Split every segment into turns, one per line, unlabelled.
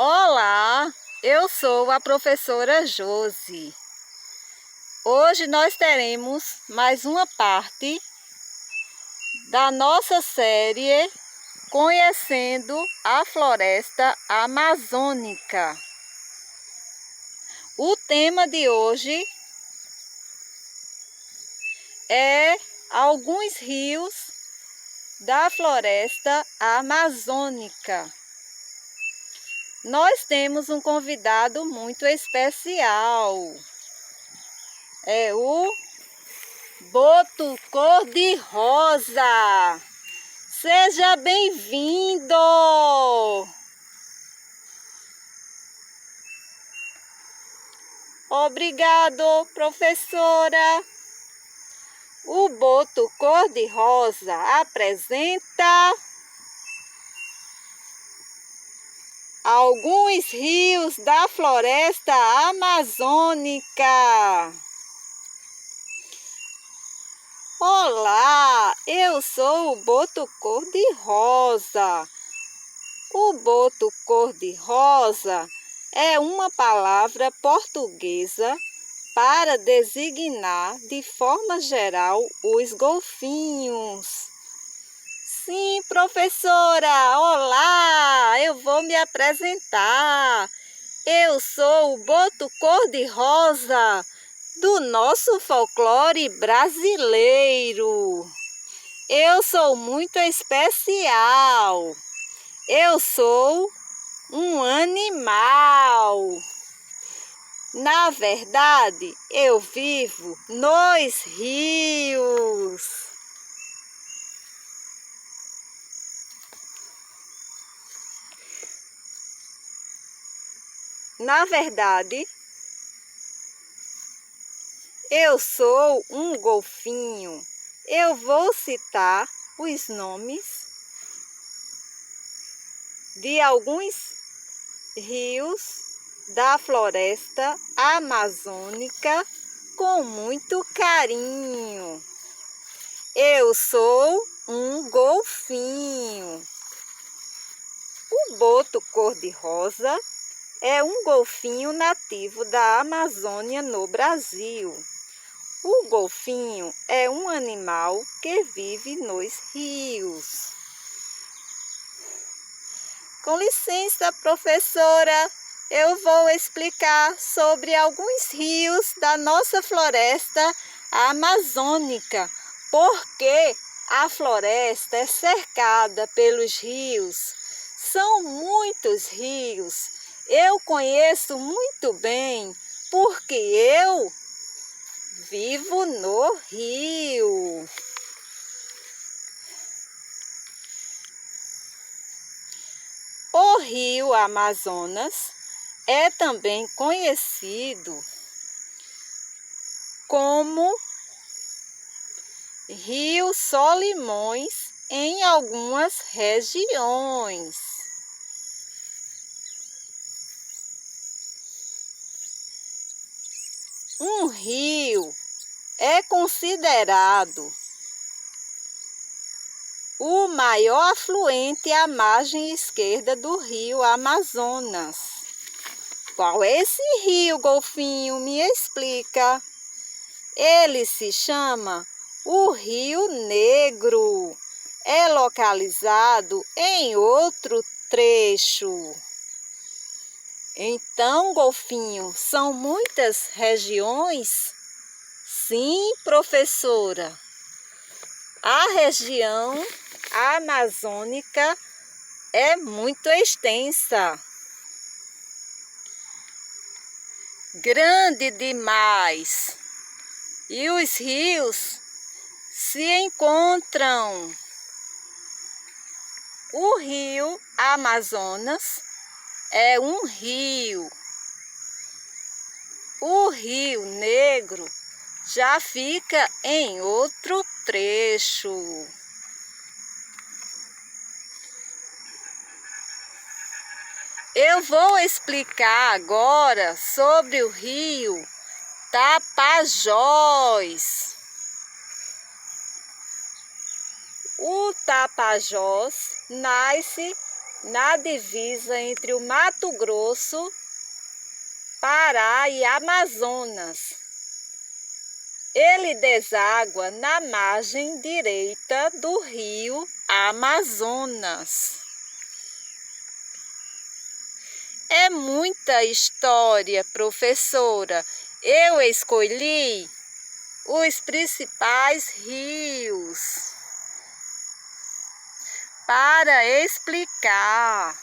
Olá, eu sou a professora Josi. Hoje nós teremos mais uma parte da nossa série Conhecendo a Floresta Amazônica. O tema de hoje é alguns rios da Floresta Amazônica. Nós temos um convidado muito especial. É o Boto Cor-de-Rosa. Seja bem-vindo! Obrigado, professora. O Boto Cor-de-Rosa apresenta alguns rios da Floresta Amazônica. Olá, eu sou o Boto Cor-de-Rosa. O Boto Cor-de-Rosa é uma palavra portuguesa para designar de forma geral os golfinhos. Sim, professora, olá, eu vou me apresentar. Eu sou o Boto Cor-de-Rosa do nosso folclore brasileiro. Eu sou muito especial. Eu sou um animal. Na verdade, eu vivo nos rios. Na verdade, eu sou um golfinho. Eu vou citar os nomes de alguns rios da Floresta Amazônica com muito carinho. Eu sou um golfinho. O boto cor-de-rosa é um golfinho nativo da Amazônia, no Brasil. O golfinho é um animal que vive nos rios. Com licença, professora, eu vou explicar sobre alguns rios da nossa floresta amazônica, porque a floresta é cercada pelos rios. São muitos rios. Eu conheço muito bem, porque eu vivo no rio. O rio Amazonas é também conhecido como Rio Solimões em algumas regiões. Um rio é considerado o maior afluente à margem esquerda do rio Amazonas. Qual é esse rio, golfinho? Me explica. Ele se chama o Rio Negro. É localizado em outro trecho. Então, golfinho, são muitas regiões? Sim, professora. A região amazônica é muito extensa. Grande demais. E os rios se encontram. O rio Amazonas é um rio. O Rio Negro já fica em outro trecho. Eu vou explicar agora sobre o rio Tapajós. O Tapajós nasce na divisa entre o Mato Grosso, Pará e Amazonas. Ele deságua na margem direita do rio Amazonas. É muita história, professora. Eu escolhi os principais rios para explicar.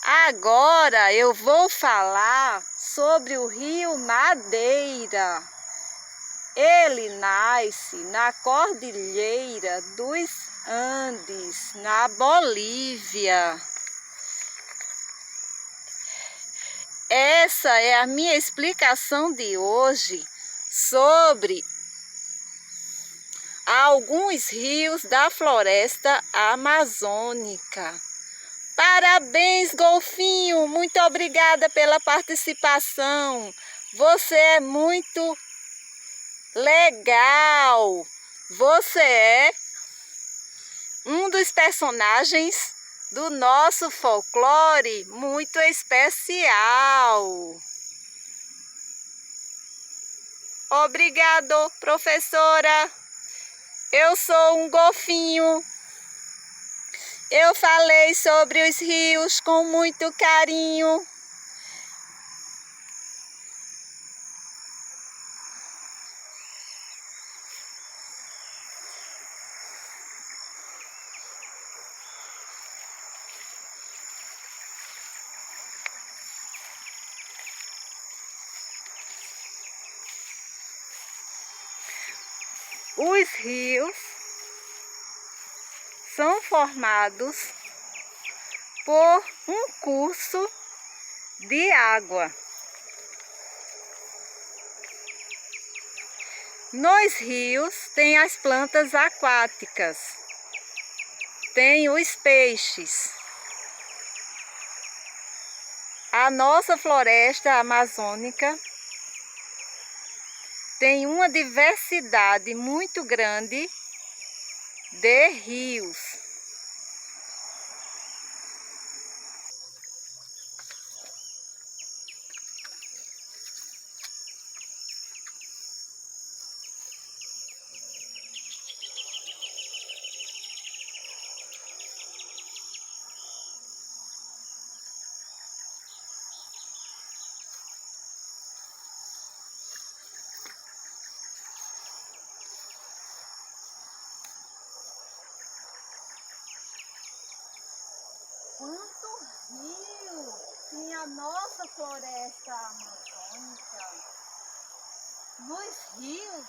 Agora eu vou falar sobre o rio Madeira. Ele nasce na Cordilheira dos Andes, na Bolívia. Essa é a minha explicação de hoje sobre alguns rios da floresta amazônica. Parabéns, golfinho! Muito obrigada pela participação. Você é muito legal! Você é um dos personagens do nosso folclore muito especial. Obrigado, professora. Eu sou um golfinho. Eu falei sobre os rios com muito carinho. Os rios são formados por um curso de água. Nos rios tem as plantas aquáticas, tem os peixes. A nossa floresta amazônica tem uma diversidade muito grande de rios. Quanto rio tem a nossa floresta amazônica. Nos rios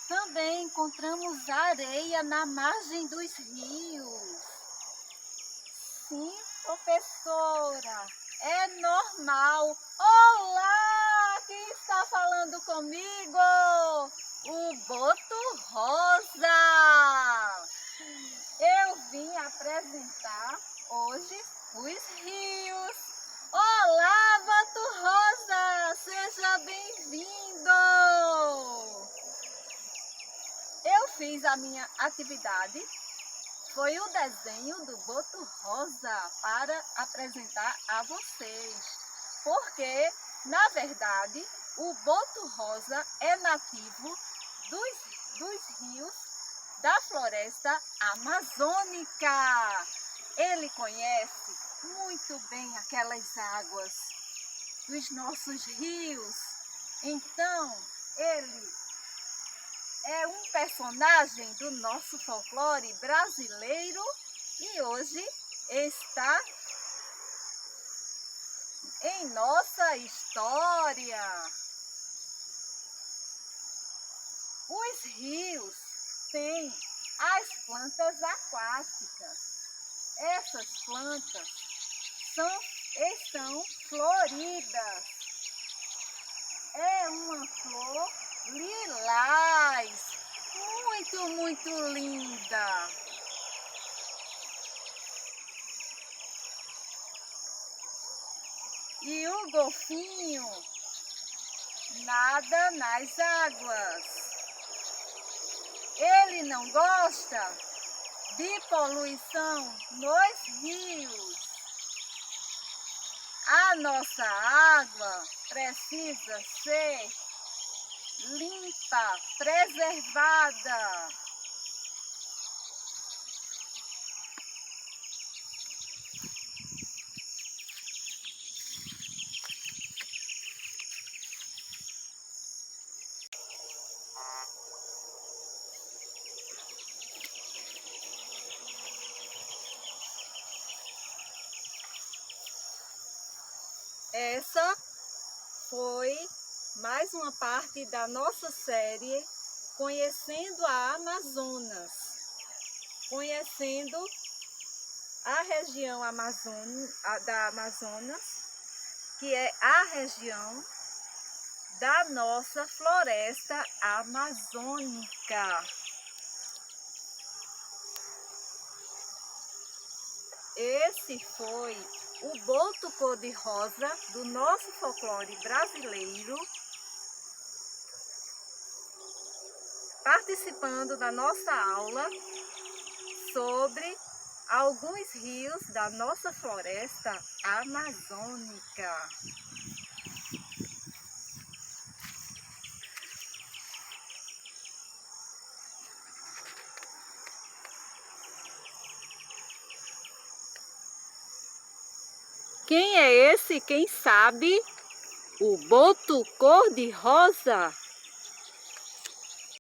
também encontramos areia na margem dos rios. Sim, professora, é normal. Olá, quem está falando comigo? O Boto Rosa. Eu vim apresentar hoje os rios. Olá, Boto Rosa, seja bem-vindo! Eu fiz a minha atividade, foi o desenho do Boto Rosa para apresentar a vocês. Porque, na verdade, o Boto Rosa é nativo dos rios da floresta amazônica. Ele conhece muito bem aquelas águas dos nossos rios. Então, ele é um personagem do nosso folclore brasileiro e hoje está em nossa história. Os rios têm as plantas aquáticas. Essas plantas estão floridas. É uma flor lilás, muito, muito linda. E o golfinho nada nas águas. Ele não gosta de poluição nos rios. A nossa água precisa ser limpa, preservada. Essa foi mais uma parte da nossa série Conhecendo a Amazonas, conhecendo a região da Amazonas, que é a região da nossa floresta amazônica. Esse foi o boto cor-de-rosa do nosso folclore brasileiro, participando da nossa aula sobre alguns rios da nossa floresta amazônica. Quem é esse? Quem sabe? O boto cor-de-rosa.